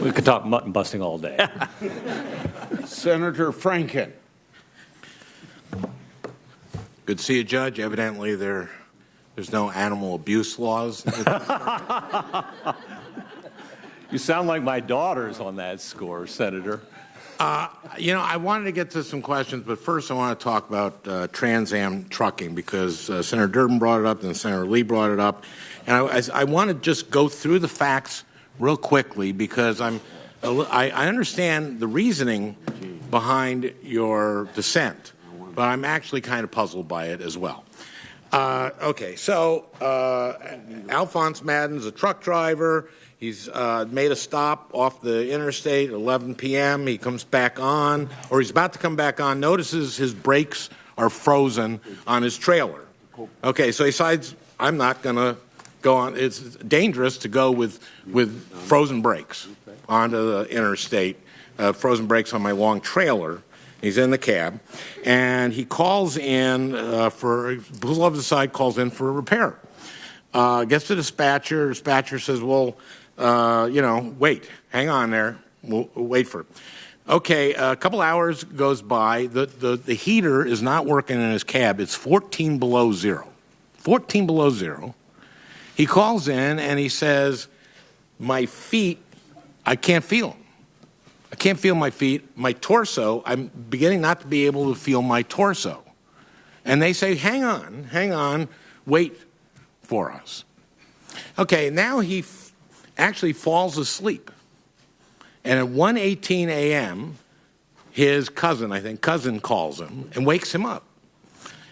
We could talk mutton busting all day. Senator Franken. Good to see you, Judge. Evidently, there's no animal abuse laws. You sound like my daughters on that score, Senator. You know, I wanted to get to some questions, but first I want to talk about Trans Am trucking because Senator Durbin brought it up and Senator Lee brought it up. And I want to just go through the facts real quickly because I understand the reasoning behind your dissent, but I'm actually kind of puzzled by it as well. Okay, so Alphonse Madden's a truck driver. He's made a stop off the interstate at 11 p.m. He comes back on, or he's about to come back on, notices his brakes are frozen on his trailer. Okay, so he decides, I'm not going to go on. It's dangerous to go with frozen brakes onto the interstate, frozen brakes on my long trailer. He's in the cab, and he calls in pulls off the side, calls in for a repair. Gets to the dispatcher. Dispatcher says, well, wait, hang on there. We'll wait for it. Okay, a couple hours goes by. The heater is not working in his cab. It's 14 below zero. 14 below zero. He calls in, and he says, my feet, I can't feel them. I can't feel my feet. My torso, I'm beginning not to be able to feel my torso. And they say, hang on, wait for us. Okay, now he actually falls asleep. And at 1:18 a.m., his cousin calls him and wakes him up.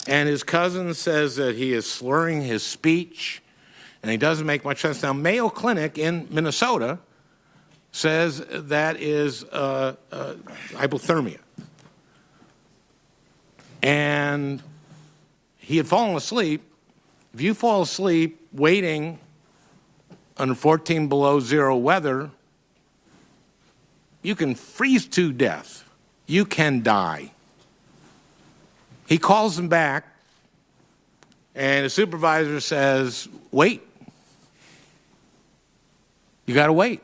And his cousin says that he is slurring his speech, and he doesn't make much sense. Now, Mayo Clinic in Minnesota says that is hypothermia. And he had fallen asleep. If you fall asleep waiting under 14 below zero weather, you can freeze to death. You can die. He calls him back, and the supervisor says, wait. You got to wait.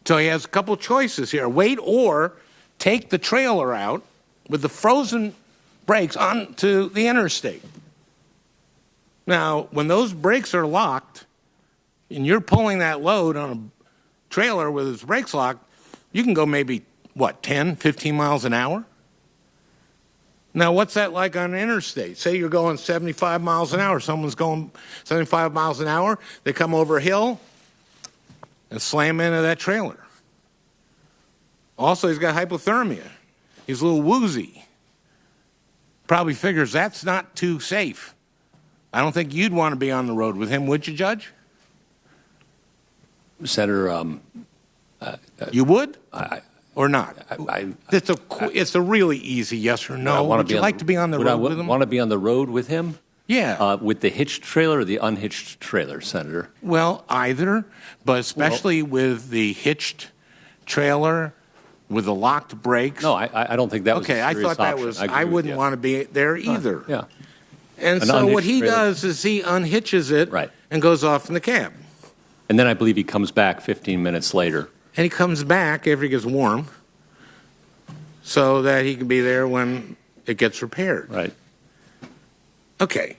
So he has a couple choices here. Wait or take the trailer out with the frozen brakes onto the interstate. Now, when those brakes are locked and you're pulling that load on a trailer with its brakes locked, you can go maybe, 10, 15 miles an hour? Now, what's that like on an interstate? Say you're going 75 miles an hour. Someone's going 75 miles an hour. They come over a hill and slam into that trailer. Also, he's got hypothermia. He's a little woozy. Probably figures that's not too safe. I don't think you'd want to be on the road with him, would you, Judge? Senator, you would? Or not? It's a really easy yes or no. Would you like to be on the road with him? Want to be on the road with him? Yeah. With the hitched trailer or the unhitched trailer, Senator? Well, either, but especially with the hitched trailer with the locked brakes. No, I don't think that was okay. A serious I thought that option. was. I wouldn't want to be there either. Yeah. And so what he does is he unhitches it and goes off in the cab. And then I believe he comes back 15 minutes later. And he comes back after he gets warm so that he can be there when it gets repaired. Right. Okay.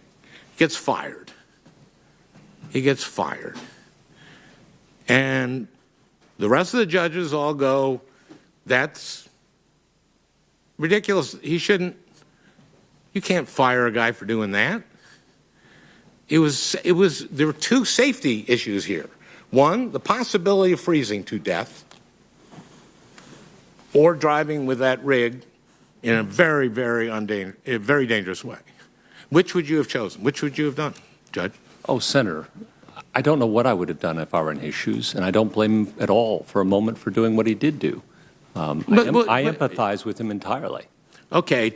Gets fired. He gets fired. And the rest of the judges all go, that's ridiculous. He shouldn't. You can't fire a guy for doing that. There were two safety issues here. One, the possibility of freezing to death or driving with that rig in a very, very dangerous way. Which would you have chosen? Which would you have done, Judge? Oh, Senator, I don't know what I would have done if I were in his shoes, and I don't blame him at all for a moment for doing what he did do. I empathize with him entirely. Okay,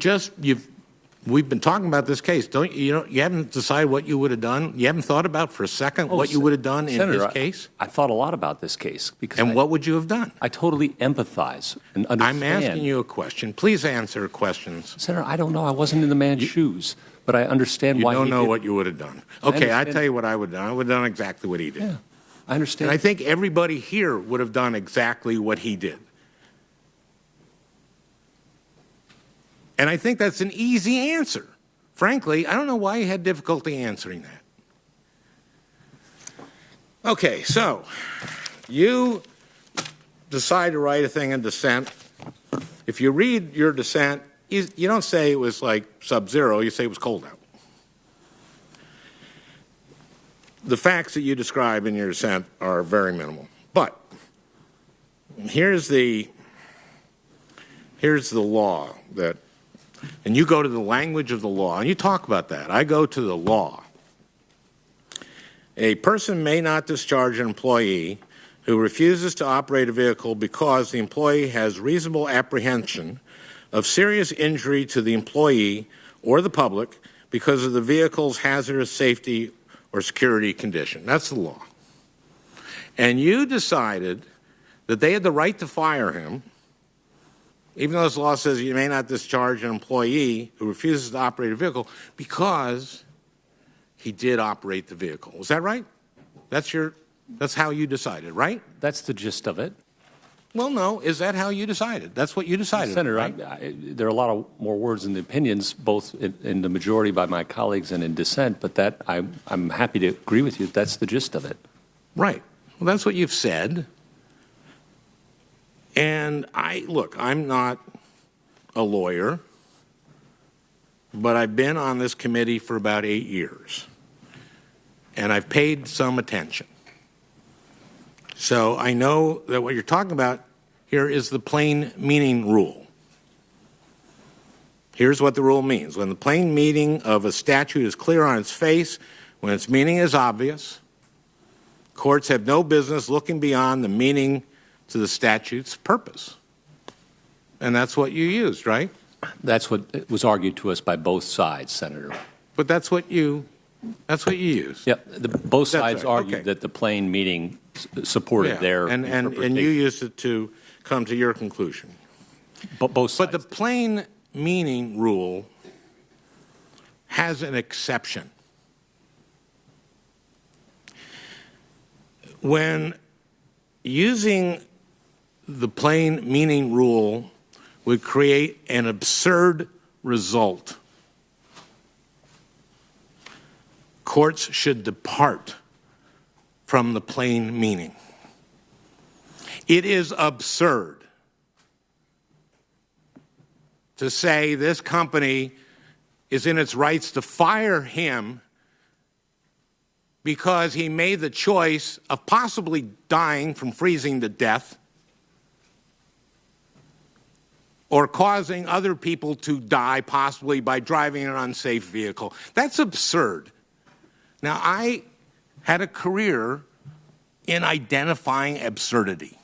we've been talking about this case. You haven't decided what you would have done? You haven't thought about for a second what you would have done in this case? I thought a lot about this case. And what would you have done? I totally empathize and understand. I'm asking you a question. Please answer questions. Senator, I don't know. I wasn't in the man's shoes, but I understand why he did. You don't know what you would have done. Okay, I tell you what I would have done. I would have done exactly what he did. Yeah. I understand. And I think everybody here would have done exactly what he did. And I think that's an easy answer. Frankly, I don't know why you had difficulty answering that. Okay, so you decide to write a thing in dissent. If you read your dissent, you don't say it was like sub-zero, you say it was cold out. The facts that you describe in your dissent are very minimal. But here's the law that, and you go to the language of the law, and you talk about that. I go to the law. A person may not discharge an employee who refuses to operate a vehicle because the employee has reasonable apprehension of serious injury to the employee or the public because of the vehicle's hazardous safety or security condition. That's the law. And you decided that they had the right to fire him, even though this law says you may not discharge an employee who refuses to operate a vehicle, because he did operate the vehicle. Was that right? That's how you decided, right? That's the gist of it. Well, no. Is that how you decided? That's what you decided, Senator, right? There are a lot of more words in the opinions, both in the majority by my colleagues and in dissent, but that I'm happy to agree with you. That's the gist of it. Right. Well, that's what you've said. And look, I'm not a lawyer, but I've been on this committee for about 8 years, and I've paid some attention. So I know that what you're talking about here is the plain meaning rule. Here's what the rule means. When the plain meaning of a statute is clear on its face, when its meaning is obvious, courts have no business looking beyond the meaning to the statute's purpose. And that's what you used, right? That's what was argued to us by both sides, Senator. But that's what you used. Yeah, both sides right. argued Okay. that the plain meaning supported their interpretation. And you used it to come to your conclusion. But both sides. But the plain meaning rule has an exception. When using the plain meaning rule would create an absurd result, courts should depart from the plain meaning. It is absurd to say this company is in its rights to fire him because he made the choice of possibly dying from freezing to death or causing other people to die possibly by driving an unsafe vehicle. That's absurd. Now, I had a career in identifying absurdity.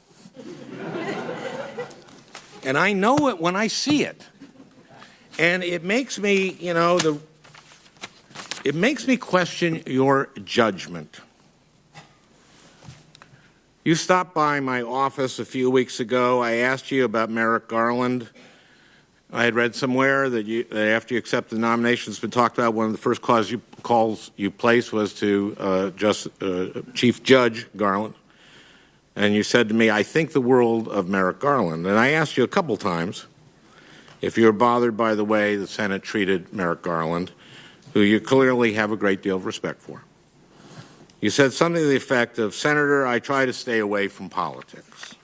And I know it when I see it. And it makes me, it makes me question your judgment. You stopped by my office a few weeks ago. I asked you about Merrick Garland. I had read somewhere that after you accepted the nomination, it's been talked about, one of the first calls you placed was to Chief Judge Garland. And you said to me, I think the world of Merrick Garland. And I asked you a couple times if you were bothered by the way the Senate treated Merrick Garland, who you clearly have a great deal of respect for. You said something to the effect of, Senator, I try to stay away from politics.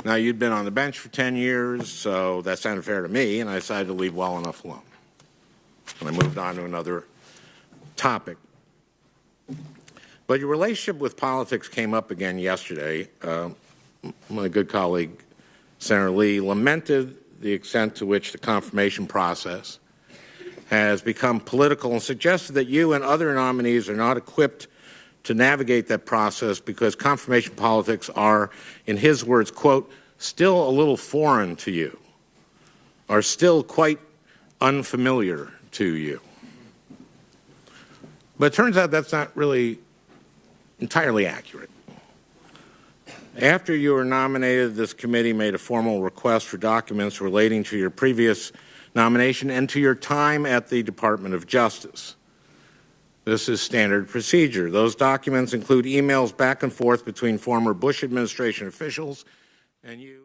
Now, you'd been on the bench for 10 years, so that sounded fair to me, and I decided to leave well enough alone. And I moved on to another topic. But your relationship with politics came up again yesterday. My good colleague, Senator Lee, lamented the extent to which the confirmation process has become political and suggested that you and other nominees are not equipped to navigate that process because confirmation politics are, in his words, quote, still a little foreign to you, are still quite unfamiliar to you. But it turns out that's not really entirely accurate. After you were nominated, this committee made a formal request for documents relating to your previous nomination and to your time at the Department of Justice. This is standard procedure. Those documents include emails back and forth between former Bush administration officials and you.